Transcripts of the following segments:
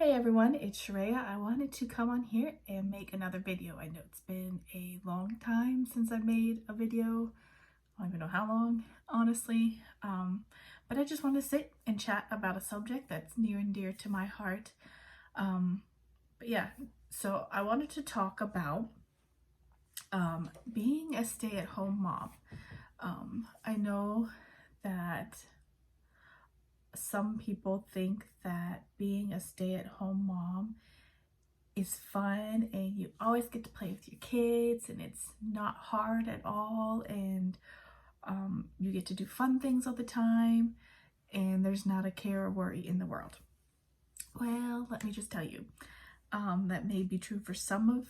Hey everyone, it's Shareya. I wanted to come on here and make another video. I know it's been a long time since I made a video. I don't even know how long, honestly. But I just want to sit and chat about a subject that's near and dear to my heart. But yeah, so I wanted to talk about being a stay-at-home mom. I know that some people think that being a stay-at-home mom is fun and you always get to play with your kids and it's not hard at all, and you get to do fun things all the time and there's not a care or worry in the world. Well, let me just tell you, that may be true for some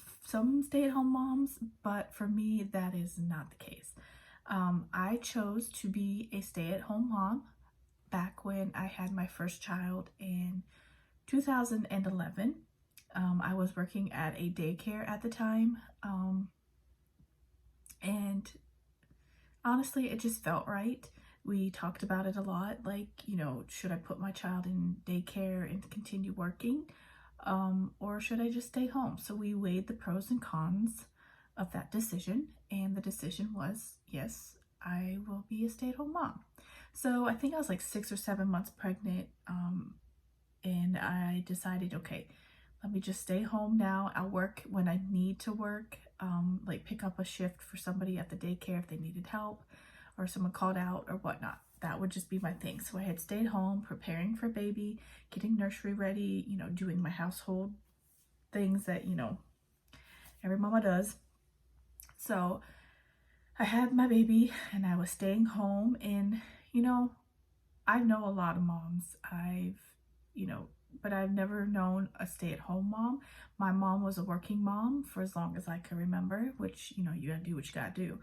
stay-at-home moms, but for me that is not the case. I chose to be a stay-at-home mom back when I had my first child in 2011. I was working at a daycare at the time, and honestly, it just felt right. We talked about it a lot, like, should I put my child in daycare and continue working, or should I just stay home? So we weighed the pros and cons of that decision, and the decision was, yes, I will be a stay-at-home mom. So I think I was like 6 or 7 months pregnant, and I decided, okay, let me just stay home now. I'll work when I need to work, like pick up a shift for somebody at the daycare if they needed help or someone called out or whatnot. That would just be my thing. So I had stayed home preparing for baby, getting nursery ready, doing my household things that, every mama does. So I had my baby and I was staying home, and, I know a lot of moms. But I've never known a stay-at-home mom. My mom was a working mom for as long as I can remember, which, you gotta do what you gotta do.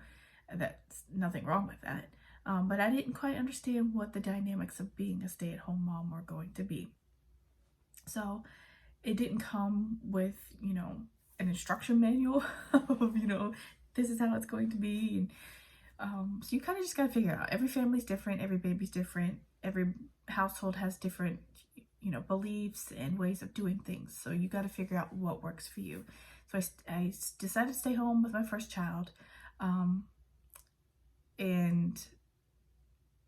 That's nothing wrong with that. But I didn't quite understand what the dynamics of being a stay-at-home mom were going to be. So it didn't come with, an instruction manual of, this is how it's going to be. And so you kind of just gotta figure it out. Every family's different, every baby's different, every household has different beliefs and ways of doing things. So you got to figure out what works for you. So I decided to stay home with my first child. And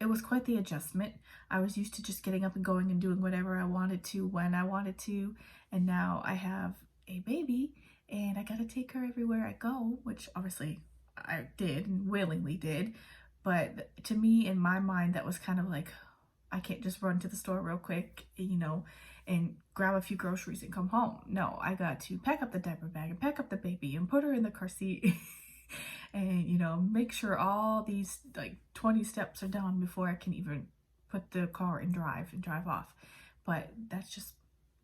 it was quite the adjustment. I was used to just getting up and going and doing whatever I wanted to when I wanted to. And now I have a baby and I got to take her everywhere I go, which obviously I did and willingly did. But to me, in my mind, that was kind of like, I can't just run to the store real quick, and grab a few groceries and come home. No, I got to pack up the diaper bag and pack up the baby and put her in the car seat and, make sure all these like 20 steps are done before I can even put the car and drive off. But that's just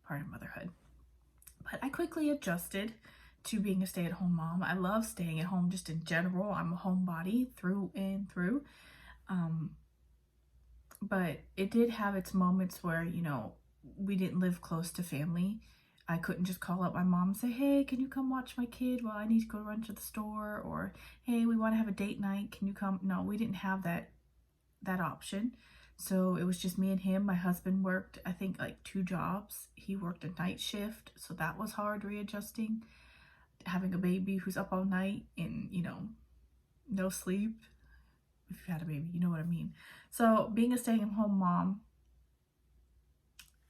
part of motherhood. But I quickly adjusted to being a stay-at-home mom. I love staying at home just in general. I'm a homebody through and through. But it did have its moments where, we didn't live close to family. I couldn't just call up my mom and say, hey, can you come watch my kid while I need to go run to the store? Or, hey, we want to have a date night. Can you come? No, we didn't have that option. So it was just me and him. My husband worked, I think, like 2 jobs. He worked a night shift, so that was hard readjusting. Having a baby who's up all night and, no sleep. If you had a baby, you know what I mean. So being a stay-at-home mom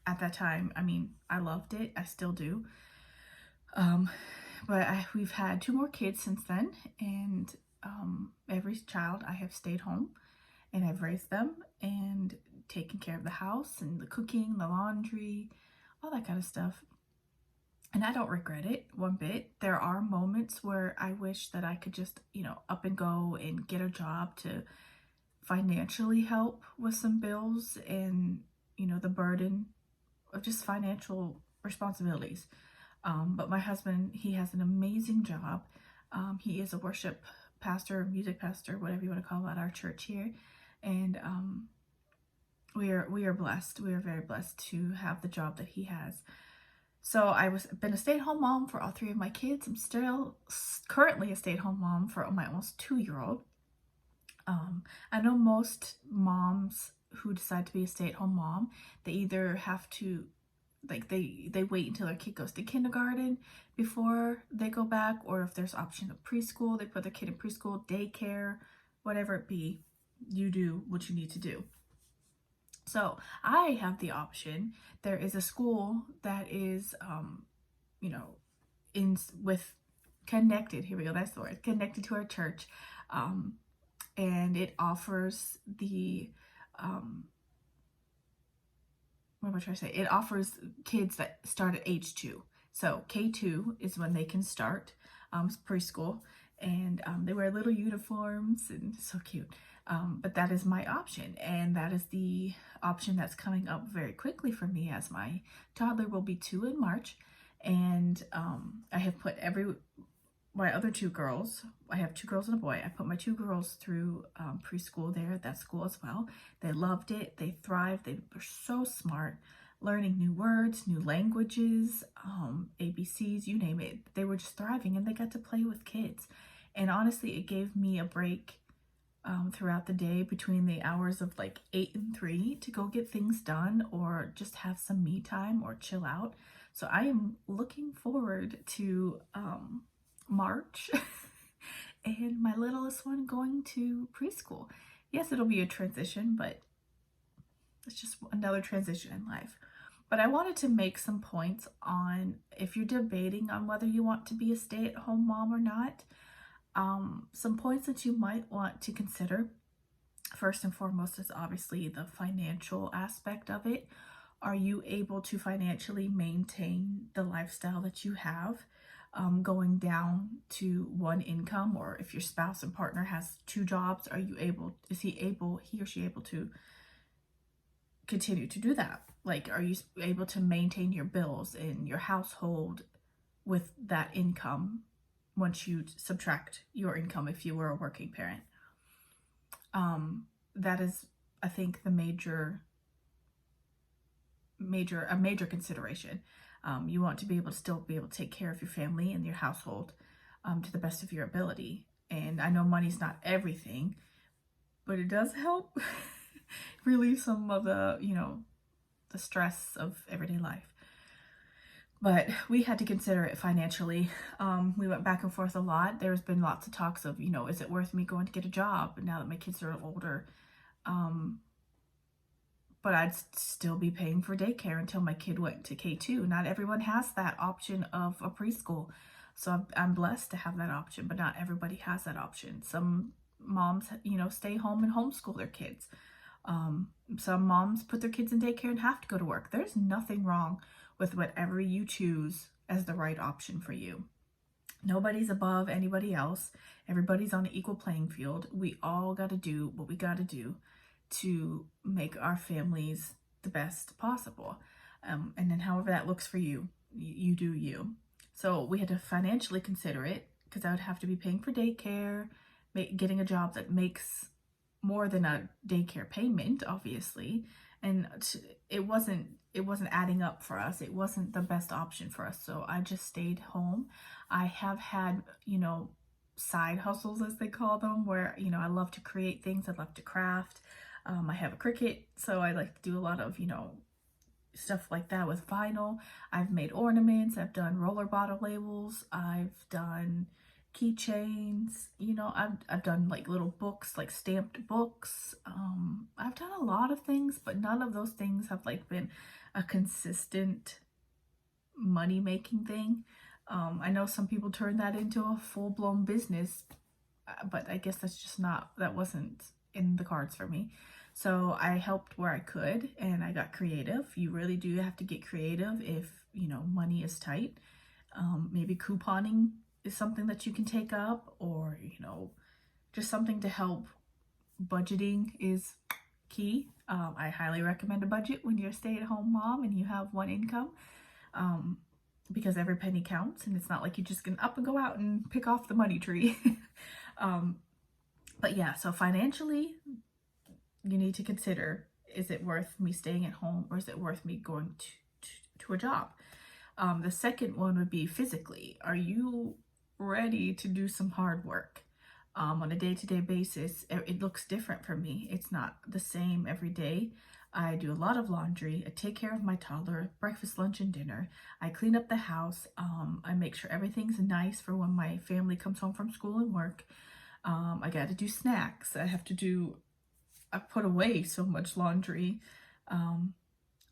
at that time, I loved it. I still do. But we've had 2 more kids since then, and every child I have stayed home and I've raised them and taken care of the house and the cooking, the laundry, all that kind of stuff. And I don't regret it one bit. There are moments where I wish that I could just, up and go and get a job to financially help with some bills and, the burden of just financial responsibilities. But my husband, he has an amazing job. He is a worship pastor, music pastor, whatever you want to call it, at our church here. And we are blessed. We are very blessed to have the job that he has. So been a stay-at-home mom for all 3 of my kids. I'm still currently a stay-at-home mom for my almost 2-year-old. I know most moms who decide to be a stay-at-home mom, they either have to like they wait until their kid goes to kindergarten before they go back, or if there's option of preschool, they put their kid in preschool, daycare, whatever it be. You do what you need to do. So I have the option. There is a school that is, you know, in with connected. Here we go. That's the word. Connected to our church, and it offers the what am I trying to say? It offers kids that start at age 2. So K2 is when they can start preschool, and they wear little uniforms and so cute. But that is my option, and that is the option that's coming up very quickly for me, as my toddler will be 2 in March, and I have put my other 2 girls, I have 2 girls and a boy, I put my 2 girls through preschool there at that school as well. They loved it, they thrived, they were so smart, learning new words, new languages, ABCs, you name it. They were just thriving, and they got to play with kids. And honestly, it gave me a break throughout the day between the hours of like 8 and 3 to go get things done, or just have some me time or chill out. So I am looking forward to March and my littlest one going to preschool. Yes, it'll be a transition, but it's just another transition in life. But I wanted to make some points on, if you're debating on whether you want to be a stay-at-home mom or not, some points that you might want to consider. First and foremost is obviously the financial aspect of it. Are you able to financially maintain the lifestyle that you have, going down to one income? Or if your spouse and partner has 2 jobs, is he or she able to continue to do that? Like, are you able to maintain your bills in your household with that income once you subtract your income if you were a working parent? That is, I think, the major consideration. You want to be able to still be able to take care of your family and your household to the best of your ability. And I know money's not everything, but it does help relieve some of the, the stress of everyday life. But we had to consider it financially. We went back and forth a lot. There's been lots of talks of, is it worth me going to get a job now that my kids are older? But I'd still be paying for daycare until my kid went to K2. Not everyone has that option of a preschool. So I'm blessed to have that option, but not everybody has that option. Some moms, stay home and homeschool their kids. Some moms put their kids in daycare and have to go to work. There's nothing wrong with whatever you choose as the right option for you. Nobody's above anybody else. Everybody's on an equal playing field. We all got to do what we got to do to make our families the best possible. And then however that looks for you, you do you. So we had to financially consider it, because I would have to be paying for daycare, getting a job that makes more than a daycare payment, obviously. And it wasn't adding up for us. It wasn't the best option for us. So I just stayed home. I have had, side hustles, as they call them, where, I love to create things. I love to craft. I have a Cricut, so I like to do a lot of, stuff like that with vinyl. I've made ornaments. I've done roller bottle labels. I've done keychains. I've done like little books, like stamped books. I've done a lot of things, but none of those things have like been a consistent money-making thing. I know some people turn that into a full-blown business, but I guess that wasn't in the cards for me. So I helped where I could, and I got creative. You really do have to get creative if, money is tight. Maybe couponing is something that you can take up, or, just something to help. Budgeting is key. I highly recommend a budget when you're a stay-at-home mom and you have one income, because every penny counts, and it's not like you just can up and go out and pick off the money tree. But yeah, so financially, you need to consider, is it worth me staying at home, or is it worth me going to a job? The second one would be physically. Are you ready to do some hard work? On a day-to-day basis, it looks different for me. It's not the same every day. I do a lot of laundry. I take care of my toddler, breakfast, lunch, and dinner. I clean up the house. I make sure everything's nice for when my family comes home from school and work. I got to do snacks. I put away so much laundry.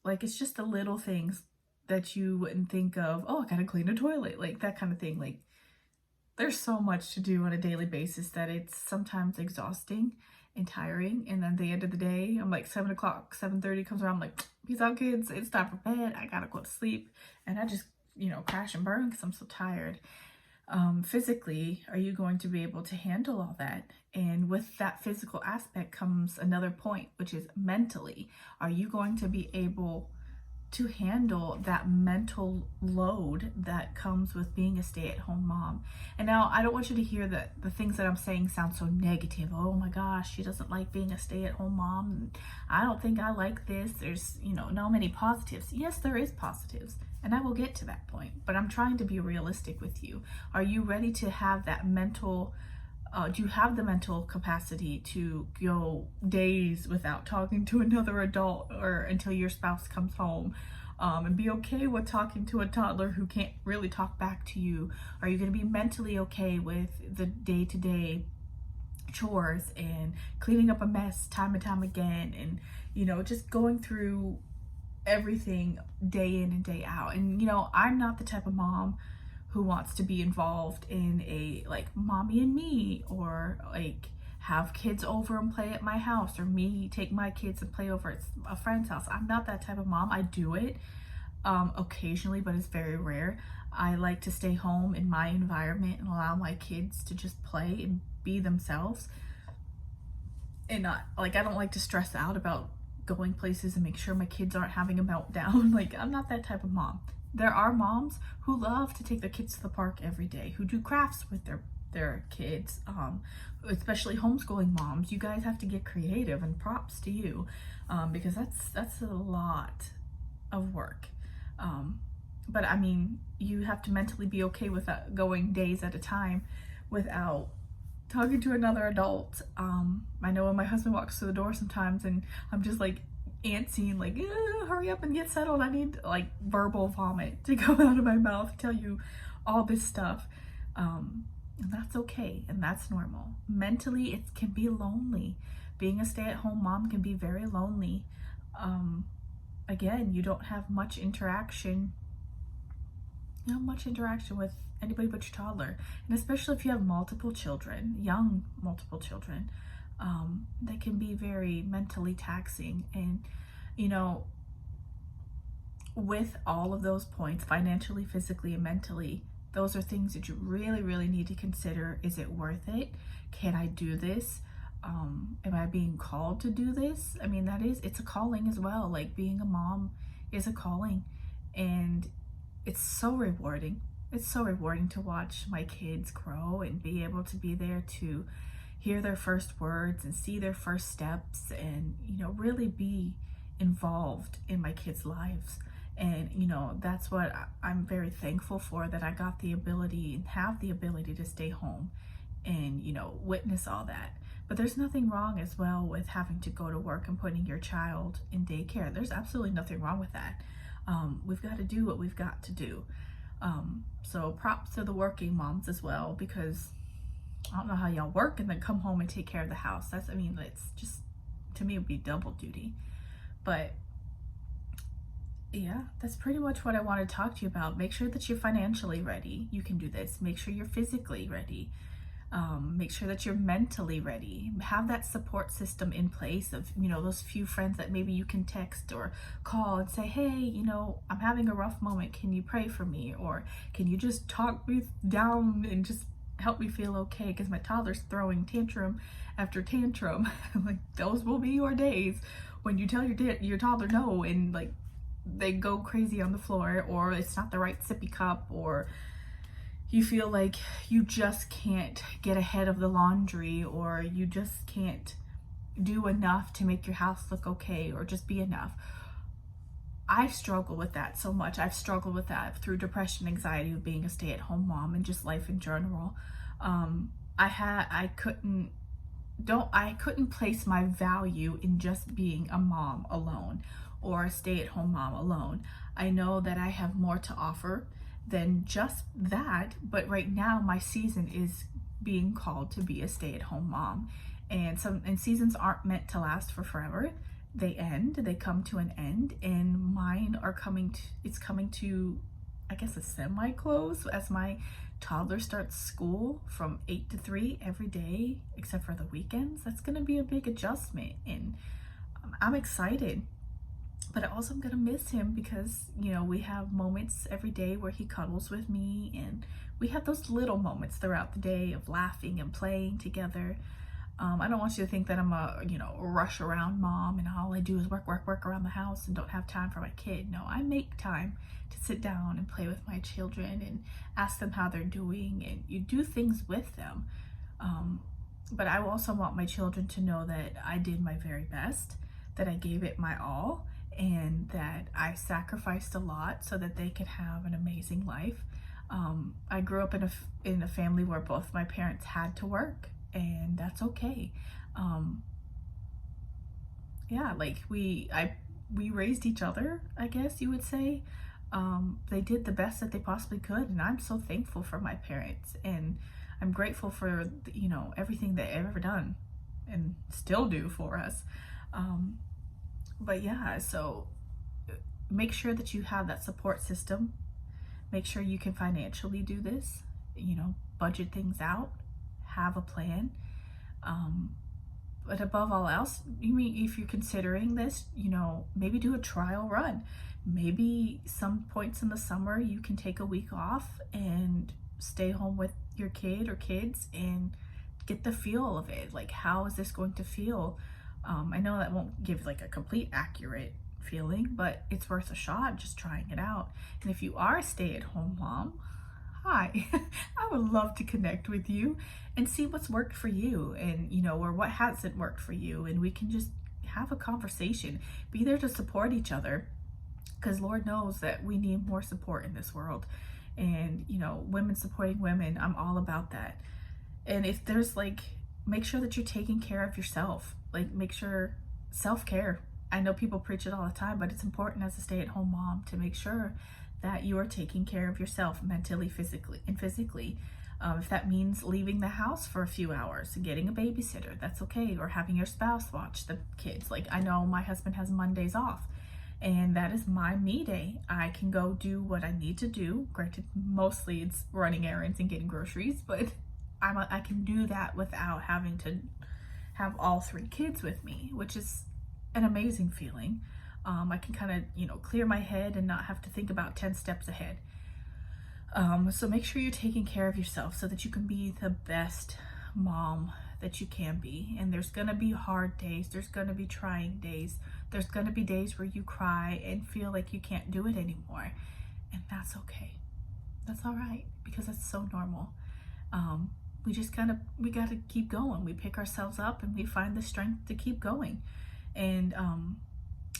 Like, it's just the little things that you wouldn't think of. Oh, I got to clean a toilet, like that kind of thing. Like, there's so much to do on a daily basis that it's sometimes exhausting and tiring. And then at the end of the day, I'm like 7 o'clock, 7:30 comes around, I'm like, peace out, kids. It's time for bed. I gotta go to sleep. And I just, crash and burn because I'm so tired. Physically, are you going to be able to handle all that? And with that physical aspect comes another point, which is mentally. Are you going to be able to handle that mental load that comes with being a stay-at-home mom? And now, I don't want you to hear that the things that I'm saying sound so negative. Oh my gosh, she doesn't like being a stay-at-home mom. I don't think I like this. There's, not many positives. Yes, there is positives, and I will get to that point, but I'm trying to be realistic with you. Are you ready to have that mental do you have the mental capacity to go days without talking to another adult or until your spouse comes home, and be okay with talking to a toddler who can't really talk back to you? Are you going to be mentally okay with the day-to-day chores and cleaning up a mess time and time again, and just going through everything day in and day out? And I'm not the type of mom who wants to be involved in a like mommy and me, or like have kids over and play at my house, or me take my kids and play over at a friend's house. I'm not that type of mom. I do it occasionally, but it's very rare. I like to stay home in my environment and allow my kids to just play and be themselves, and not like, I don't like to stress out about going places and make sure my kids aren't having a meltdown. Like, I'm not that type of mom. There are moms who love to take their kids to the park every day, who do crafts with their kids, especially homeschooling moms. You guys have to get creative, and props to you, because that's a lot of work. But I mean, you have to mentally be okay with that, going days at a time without talking to another adult. I know when my husband walks through the door sometimes and I'm just like antsy and like, hurry up and get settled. I need like verbal vomit to go out of my mouth, tell you all this stuff. And that's okay, and that's normal. Mentally, it can be lonely. Being a stay-at-home mom can be very lonely. Again, you don't have much interaction, with anybody but your toddler. And especially if you have multiple children, multiple children, that can be very mentally taxing. And with all of those points, financially, physically, and mentally, those are things that you really, really need to consider. Is it worth it? Can I do this? Am I being called to do this? I mean, it's a calling as well. Like, being a mom is a calling, and it's so rewarding. It's so rewarding to watch my kids grow and be able to be there to hear their first words and see their first steps, and really be involved in my kids' lives. And that's what I'm very thankful for, that I got the ability and have the ability to stay home and witness all that. But there's nothing wrong as well with having to go to work and putting your child in daycare. There's absolutely nothing wrong with that. We've got to do what we've got to do. So props to the working moms as well, because I don't know how y'all work and then come home and take care of the house. It's just, to me, it would be double duty. But yeah, that's pretty much what I want to talk to you about. Make sure that you're financially ready. You can do this. Make sure you're physically ready. Make sure that you're mentally ready. Have that support system in place of, those few friends that maybe you can text or call and say, hey, I'm having a rough moment. Can you pray for me? Or can you just talk me down and just help me feel okay? Because my toddler's throwing tantrum after tantrum. Like, those will be your days when you tell your toddler no, and like they go crazy on the floor, or it's not the right sippy cup, or you feel like you just can't get ahead of the laundry, or you just can't do enough to make your house look okay, or just be enough. I've struggled with that so much. I've struggled with that through depression, anxiety of being a stay-at-home mom, and just life in general. I couldn't I couldn't place my value in just being a mom alone or a stay-at-home mom alone. I know that I have more to offer than just that, but right now my season is being called to be a stay-at-home mom. And seasons aren't meant to last for forever. They come to an end, and mine are it's coming to, I guess, a semi-close as my toddler starts school from 8 to 3 every day except for the weekends. That's going to be a big adjustment, and I'm excited, but also I'm going to miss him because, we have moments every day where he cuddles with me, and we have those little moments throughout the day of laughing and playing together. I don't want you to think that I'm a, rush around mom and all I do is work around the house and don't have time for my kid. No, I make time to sit down and play with my children and ask them how they're doing, and you do things with them. But I also want my children to know that I did my very best, that I gave it my all, and that I sacrificed a lot so that they could have an amazing life. I grew up in a family where both my parents had to work, and that's okay. Yeah, like we raised each other, I guess you would say. They did the best that they possibly could, and I'm so thankful for my parents, and I'm grateful for everything they've ever done and still do for us. But yeah, so make sure that you have that support system. Make sure you can financially do this, budget things out, have a plan. But above all else, if you're considering this, maybe do a trial run. Maybe some points in the summer you can take a week off and stay home with your kid or kids and get the feel of it. Like, how is this going to feel? I know that won't give like a complete accurate feeling, but it's worth a shot just trying it out. And if you are a stay-at-home mom, hi, I would love to connect with you and see what's worked for you, and or what hasn't worked for you, and we can just have a conversation, be there to support each other, because Lord knows that we need more support in this world. And women supporting women, I'm all about that. And if there's make sure that you're taking care of yourself. Like, make sure self-care. I know people preach it all the time, but it's important as a stay-at-home mom to make sure that you are taking care of yourself mentally, physically, and physically. If that means leaving the house for a few hours and getting a babysitter, that's okay. Or having your spouse watch the kids. Like, I know my husband has Mondays off, and that is my me day. I can go do what I need to do. Granted, mostly it's running errands and getting groceries, but I can do that without having to have all 3 kids with me, which is an amazing feeling. I can kind of, clear my head and not have to think about 10 steps ahead. So make sure you're taking care of yourself so that you can be the best mom that you can be. And there's going to be hard days. There's going to be trying days. There's going to be days where you cry and feel like you can't do it anymore. And that's okay. That's all right, because that's so normal. We got to keep going. We pick ourselves up and we find the strength to keep going. And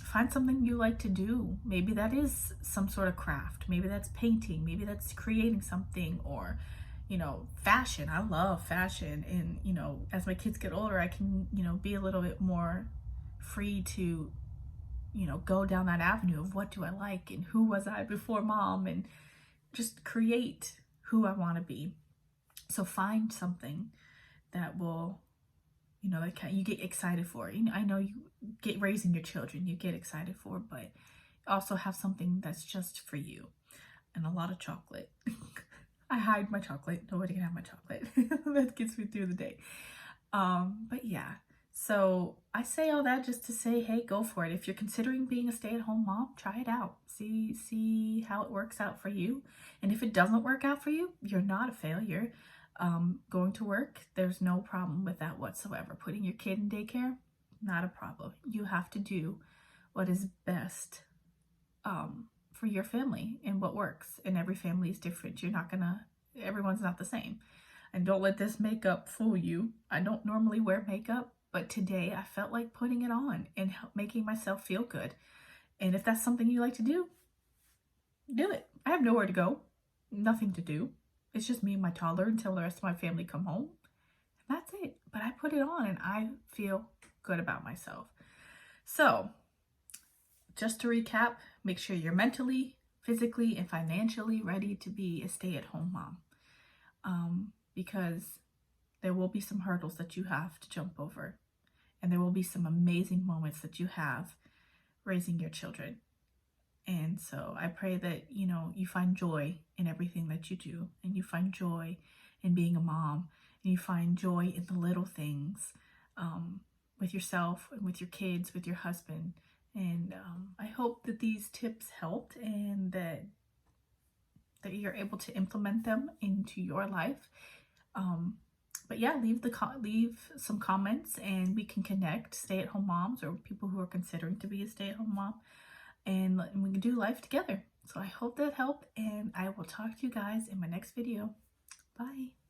find something you like to do. Maybe that is some sort of craft. Maybe that's painting. Maybe that's creating something, or, fashion. I love fashion. And, as my kids get older, I can, be a little bit more free to, go down that avenue of what do I like and who was I before mom, and just create who I want to be. So find something that will, that you get excited for. I know you get raising your children, you get excited for, but also have something that's just for you, and a lot of chocolate. I hide my chocolate. Nobody can have my chocolate. That gets me through the day. But yeah, so I say all that just to say, hey, go for it. If you're considering being a stay-at-home mom, try it out. See how it works out for you. And if it doesn't work out for you, you're not a failure. Going to work, there's no problem with that whatsoever. Putting your kid in daycare, not a problem. You have to do what is best for your family and what works. And every family is different. Everyone's not the same. And don't let this makeup fool you. I don't normally wear makeup, but today I felt like putting it on and making myself feel good. And if that's something you like to do it. I have nowhere to go, nothing to do. It's just me and my toddler until the rest of my family come home. That's it. But I put it on and I feel good about myself. So just to recap, make sure you're mentally, physically, and financially ready to be a stay-at-home mom. Because there will be some hurdles that you have to jump over. And there will be some amazing moments that you have raising your children. And so I pray that, you find joy in everything that you do, and you find joy in being a mom, and you find joy in the little things, with yourself and with your kids, with your husband. And I hope that these tips helped, and that you're able to implement them into your life. But yeah, leave some comments, and we can connect, stay-at-home moms or people who are considering to be a stay-at-home mom, and we can do life together. So I hope that helped, and I will talk to you guys in my next video. Bye.